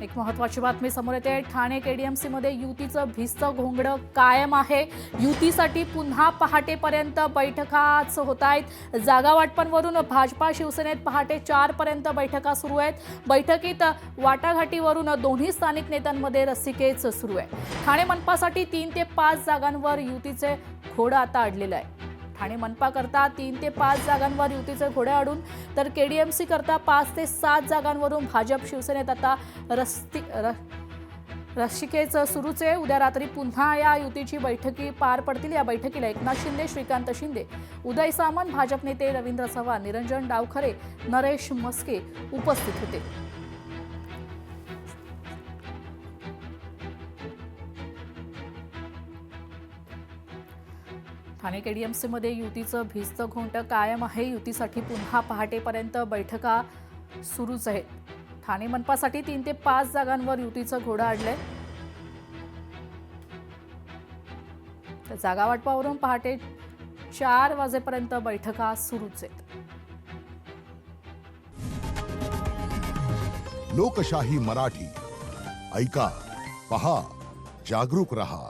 एक महत्त्वाची बातमी समोर येते। ठाणे केडीएमसी मध्ये युतीचं भिस्त घोंगडं कायम आहे। युतीसाठी पुन्हा पहाटेपर्यंत बैठकाच होत आहेत। जागा वाटपांवरून भाजपा शिवसेनेत पहाटे 4 पर्यंत बैठका सुरू आहेत। बैठकीत वाटाघाटीवरून दोन्ही स्थानिक नेत्यांमध्ये रस्सीखेच सुरू आहे। ठाणे मनपासाठी 3 ते 5 जागांवर युतीचे घोडं आता अडलेलं आहे। ठाणे मनपा करता 3 ते 5 जागांवर युतीचे घोडे अडून तर केडीएमसी करता 5 ते 7 जागांवरून भाजप शिवसेनेत आता रस्सीखेच सुरूच आहे। उद्या रात्री पुन्हा या युतीची बैठकी पार पडतील। या बैठकीला एकनाथ शिंदे, श्रीकांत शिंदे, उदय सामंत, भाजप नेते रवींद्र चव्हाण, निरंजन डावखरे, नरेश मस्के उपस्थित होते। ठाणे केडीएमसी मध्ये युतीचं भिस्त घोंगडं कायम आहे। युतीसाठी पुन्हा पहाटेपर्यंत बैठका सुरूच आहेत। ठाणे मनपासाठी 3 ते 5 जागांवर युतीचं घोडं अडलंय। जागा वाटपावरून पहाटे 4 वाजेपर्यंत बैठका सुरूच आहेत। लोकशाही मराठी ऐका, पहा, जागरूक रहा।